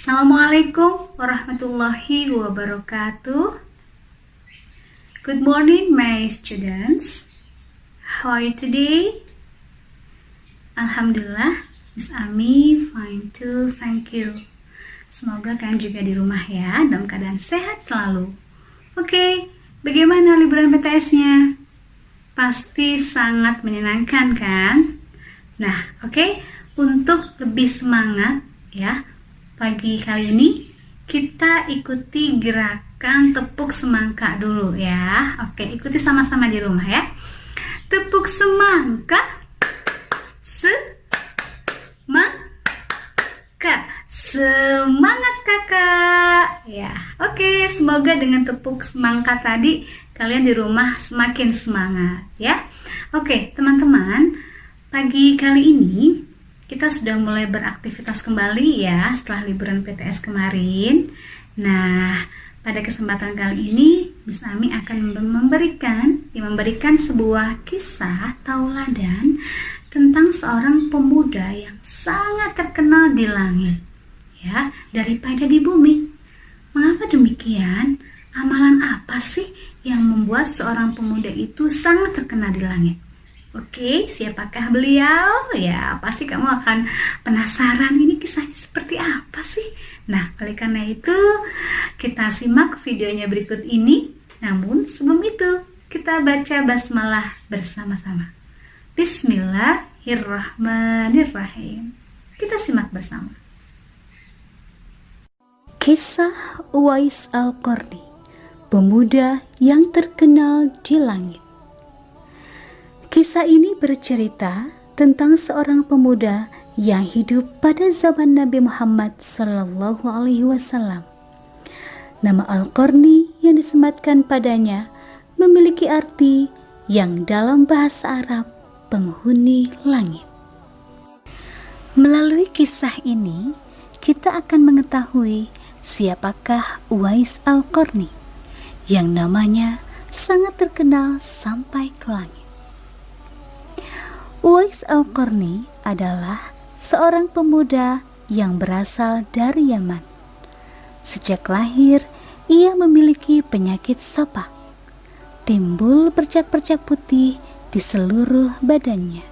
Assalamualaikum warahmatullahi wabarakatuh. Good morning, my students. How are you today? Alhamdulillah, Miss Ami fine too, thank you. Semoga kalian juga di rumah ya, dalam keadaan sehat selalu. Oke, bagaimana liburan PTS-nya? Pasti sangat menyenangkan kan? Nah, oke, untuk lebih semangat ya, pagi kali ini kita ikuti gerakan tepuk semangka dulu ya. Oke, ikuti sama-sama di rumah ya. Tepuk semangka, semangat kakak ya. Oke, semoga dengan tepuk semangka tadi kalian di rumah semakin semangat ya. Oke, teman-teman, pagi kali ini kita sudah mulai beraktivitas kembali ya setelah liburan PTS kemarin. Nah, pada kesempatan kali ini Miss Ami akan memberikan sebuah kisah tauladan tentang seorang pemuda yang sangat terkenal di langit ya, daripada di bumi. Mengapa demikian? Amalan apa sih yang membuat seorang pemuda itu sangat terkenal di langit? Oke, siapakah beliau? Ya, pasti kamu akan penasaran ini kisahnya seperti apa sih? Nah, oleh karena itu, kita simak videonya berikut ini. Namun, sebelum itu, kita baca basmalah bersama-sama. Bismillahirrahmanirrahim. Kita simak bersama. Kisah Uwais Al-Qarni, pemuda yang terkenal di langit. Kisah ini bercerita tentang seorang pemuda yang hidup pada zaman Nabi Muhammad SAW. Nama Al-Qarni yang disematkan padanya memiliki arti yang dalam bahasa Arab penghuni langit. Melalui kisah ini, kita akan mengetahui siapakah Uwais Al-Qarni yang namanya sangat terkenal sampai ke langit. Uwais Al-Qarni adalah seorang pemuda yang berasal dari Yaman. Sejak lahir, ia memiliki penyakit sopak. Timbul bercak-bercak putih di seluruh badannya.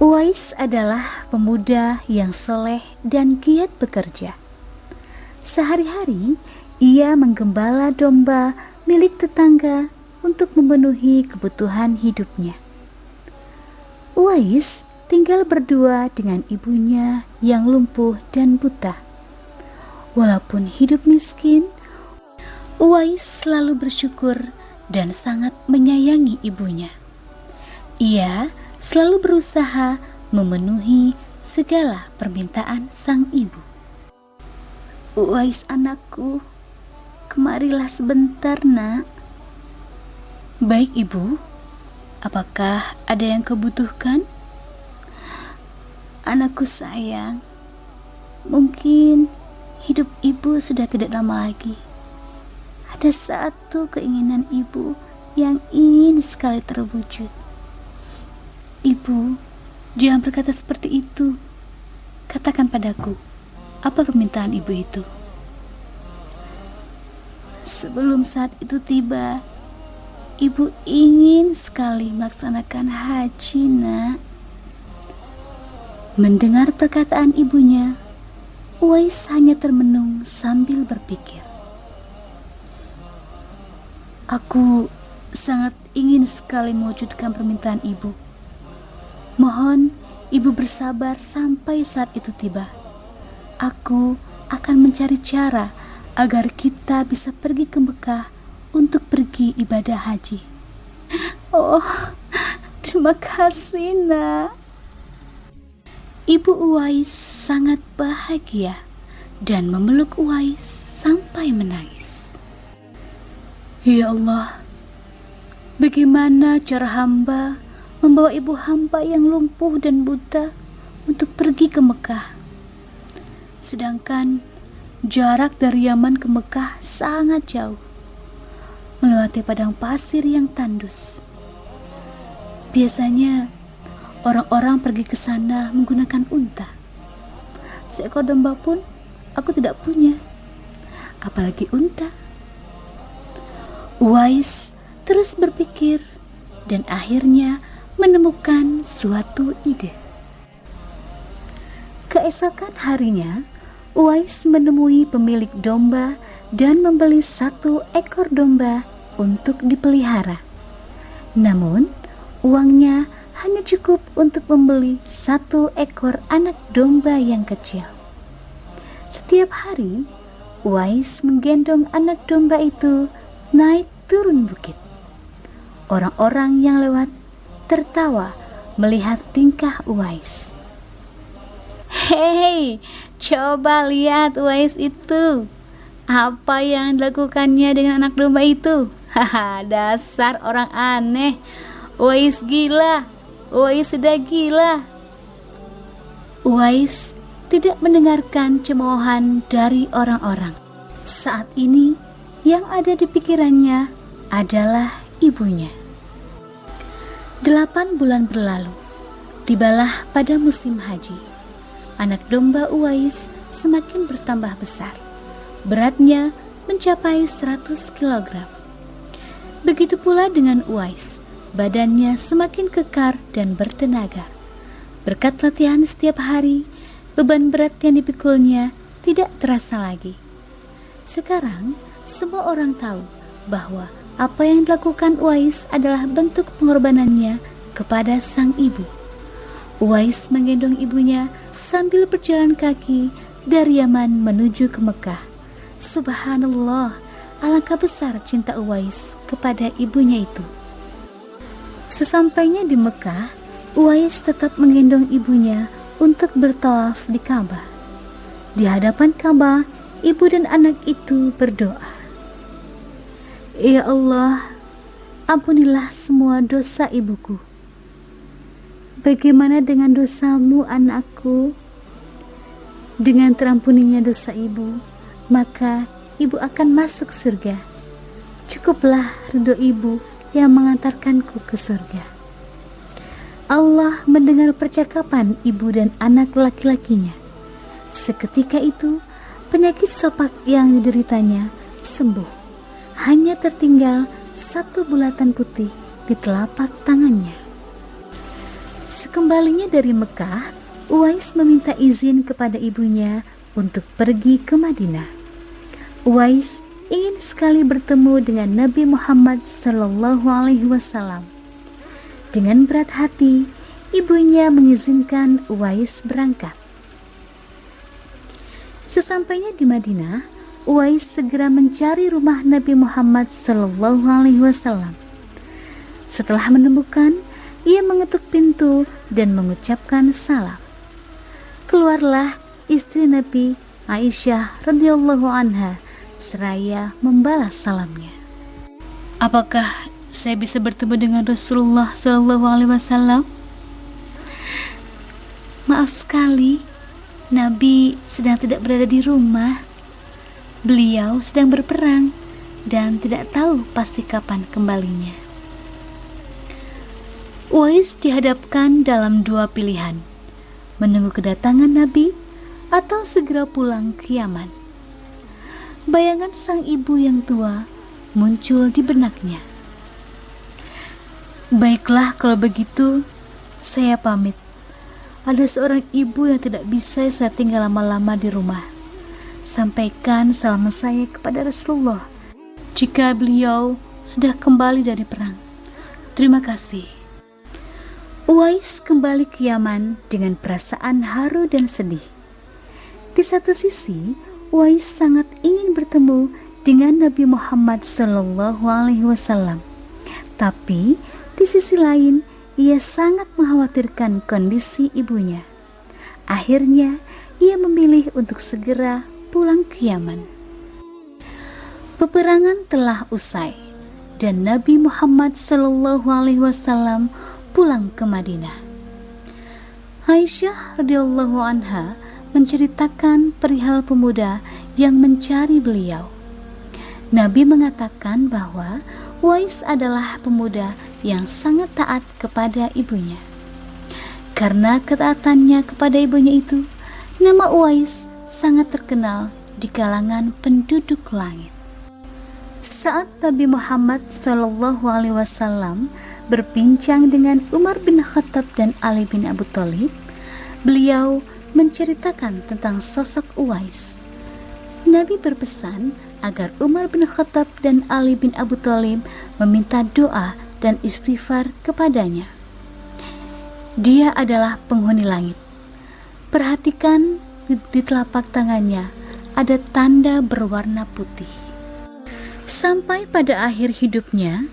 Uwais adalah pemuda yang soleh dan giat bekerja. Sehari-hari, ia menggembala domba milik tetangga untuk memenuhi kebutuhan hidupnya. Uwais tinggal berdua dengan ibunya yang lumpuh dan buta. Walaupun hidup miskin, Uwais selalu bersyukur dan sangat menyayangi ibunya. Ia selalu berusaha memenuhi segala permintaan sang ibu. "Uwais anakku, kemarilah sebentar, Nak." "Baik, Ibu. Apakah ada yang kau butuhkan?" "Anakku sayang, mungkin hidup ibu sudah tidak lama lagi. Ada satu keinginan ibu yang ingin sekali terwujud." "Ibu, jangan berkata seperti itu. Katakan padaku, apa permintaan ibu itu?" "Sebelum saat itu tiba, ibu ingin sekali melaksanakan haji, Nak." Mendengar perkataan ibunya, Uwais hanya termenung sambil berpikir. "Aku sangat ingin sekali mewujudkan permintaan ibu. Mohon ibu bersabar sampai saat itu tiba. Aku akan mencari cara agar kita bisa pergi ke Mekah untuk pergi ibadah haji." "Oh, terima kasih, Nak." Ibu Uwais sangat bahagia dan memeluk Uwais sampai menangis. "Ya Allah, bagaimana cara hamba membawa ibu hamba yang lumpuh dan buta untuk pergi ke Mekah? Sedangkan jarak dari Yaman ke Mekah sangat jauh, melewati padang pasir yang tandus. Biasanya orang-orang pergi ke sana menggunakan unta. seekor domba pun aku tidak punya, apalagi unta. Uwais terus berpikir dan akhirnya menemukan suatu ide. Keesokan harinya, Uwais menemui pemilik domba dan membeli 1 ekor domba untuk dipelihara. Namun, uangnya hanya cukup untuk membeli 1 ekor anak domba yang kecil. Setiap hari, Uwais menggendong anak domba itu naik turun bukit. Orang-orang yang lewat tertawa melihat tingkah Uwais. Hei, coba lihat Uwais itu. Apa yang dilakukannya dengan anak domba itu? Haha, dasar orang aneh. Uwais gila. Uwais sudah gila. Uwais tidak mendengarkan cemoohan dari orang-orang. Saat ini yang ada di pikirannya adalah ibunya. 8 bulan berlalu. Tibalah pada musim haji. Anak domba Uwais semakin bertambah besar. Beratnya mencapai 100 kg. Begitu pula dengan Uwais. Badannya semakin kekar dan bertenaga. Berkat latihan setiap hari, beban berat yang dipikulnya tidak terasa lagi. Sekarang, semua orang tahu bahwa apa yang dilakukan Uwais adalah bentuk pengorbanannya kepada sang ibu. Uwais menggendong ibunya sambil berjalan kaki dari Yaman menuju ke Mekah. Subhanallah, alangkah besar cinta Uwais kepada ibunya itu. Sesampainya di Mekah, Uwais tetap menggendong ibunya untuk bertawaf di Ka'bah. Di hadapan Ka'bah, ibu dan anak itu berdoa, "Ya Allah, ampunilah semua dosa ibuku. Bagaimana dengan dosamu, anakku? Dengan terampuninya dosa ibu, maka ibu akan masuk surga. Cukuplah ridho ibu yang mengantarkanku ke surga." Allah mendengar percakapan ibu dan anak laki-lakinya. Seketika itu, penyakit sopak yang dideritanya sembuh. Hanya tertinggal 1 bulatan putih di telapak tangannya. Sekembalinya dari Mekah, Uwais meminta izin kepada ibunya untuk pergi ke Madinah. Uwais ingin sekali bertemu dengan Nabi Muhammad SAW. Dengan berat hati, ibunya mengizinkan Uwais berangkat. Sesampainya di Madinah, Uwais segera mencari rumah Nabi Muhammad SAW. Setelah menemukan, ia mengetuk pintu dan mengucapkan salam. Keluarlah istri Nabi, Aisyah radhiyallahu anha, seraya membalas salamnya. "Apakah saya bisa bertemu dengan Rasulullah SAW?" "Maaf sekali, Nabi sedang tidak berada di rumah. Beliau sedang berperang dan tidak tahu pasti kapan kembalinya." Uwais dihadapkan dalam 2 pilihan, menunggu kedatangan Nabi atau segera pulang ke Yaman. Bayangan sang ibu yang tua muncul di benaknya. "Baiklah kalau begitu, saya pamit. Ada seorang ibu yang tidak bisa saya tinggal lama-lama di rumah. Sampaikan salam saya kepada Rasulullah jika beliau sudah kembali dari perang. Terima kasih." Uwais kembali ke Yaman dengan perasaan haru dan sedih. Di satu sisi, Uwais sangat ingin bertemu dengan Nabi Muhammad SAW. Tapi di sisi lain, ia sangat mengkhawatirkan kondisi ibunya. Akhirnya, ia memilih untuk segera pulang ke Yaman. Peperangan telah usai dan Nabi Muhammad SAW pulang ke Madinah. Aisyah radhiyallahu anha menceritakan perihal pemuda yang mencari beliau. Nabi mengatakan bahwa Uwais adalah pemuda yang sangat taat kepada ibunya. Karena ketaatannya kepada ibunya itu, Nama Uwais sangat terkenal di kalangan penduduk langit. Saat Nabi Muhammad SAW berbincang dengan Umar bin Khattab dan Ali bin Abi Thalib, beliau menceritakan tentang sosok Uwais. Nabi berpesan agar Umar bin Khattab dan Ali bin Abi Thalib meminta doa dan istighfar kepadanya. Dia adalah penghuni langit. Perhatikan di telapak tangannya ada tanda berwarna putih. Sampai pada akhir hidupnya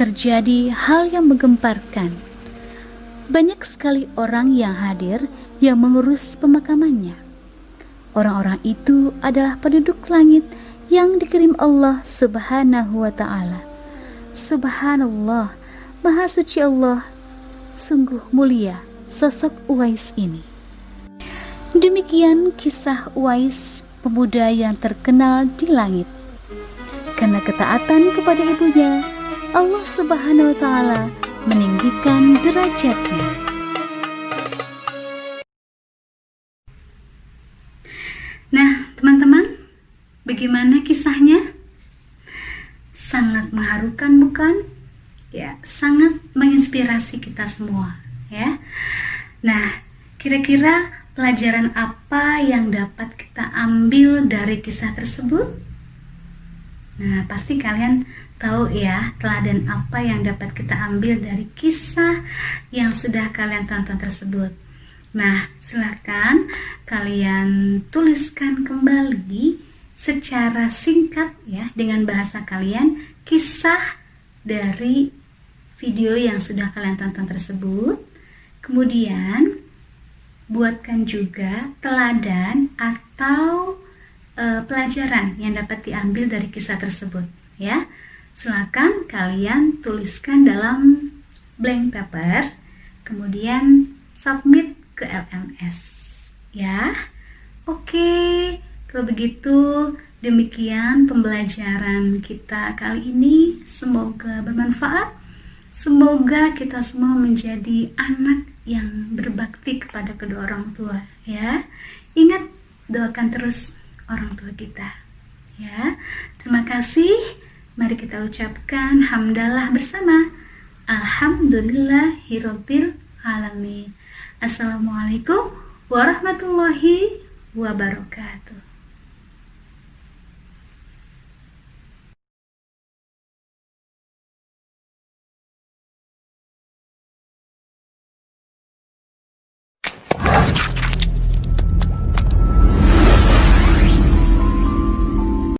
terjadi hal yang menggemparkan. Banyak sekali orang yang hadir yang mengurus pemakamannya. Orang-orang itu adalah penduduk langit yang dikirim Allah Subhanahu wa ta'ala. Subhanallah, Maha Suci Allah, sungguh mulia sosok Uwais ini. Demikian kisah Uwais, pemuda yang terkenal di langit. Karena ketaatan kepada ibunya, Allah Subhanahu wa ta'ala meninggikan derajatnya. Nah, teman-teman, bagaimana kisahnya? Sangat mengharukan, bukan? Ya, sangat menginspirasi kita semua, ya. Nah, kira-kira pelajaran apa yang dapat kita ambil dari kisah tersebut? Nah, pasti kalian tahu ya, teladan apa yang dapat kita ambil dari kisah yang sudah kalian tonton tersebut. Nah, silakan kalian tuliskan kembali secara singkat ya, dengan bahasa kalian, kisah dari video yang sudah kalian tonton tersebut. Kemudian buatkan juga teladan atau pelajaran yang dapat diambil dari kisah tersebut ya. Silakan kalian tuliskan dalam blank paper, kemudian submit ke LMS ya. Oke, kalau begitu demikian pembelajaran kita kali ini. Semoga bermanfaat. Semoga kita semua menjadi anak yang berbakti kepada kedua orang tua ya. Ingat, doakan terus orang tua kita ya. Terima kasih. Mari kita ucapkan hamdalah bersama. Alhamdulillahirabbil alamin. Assalamualaikum warahmatullahi wabarakatuh.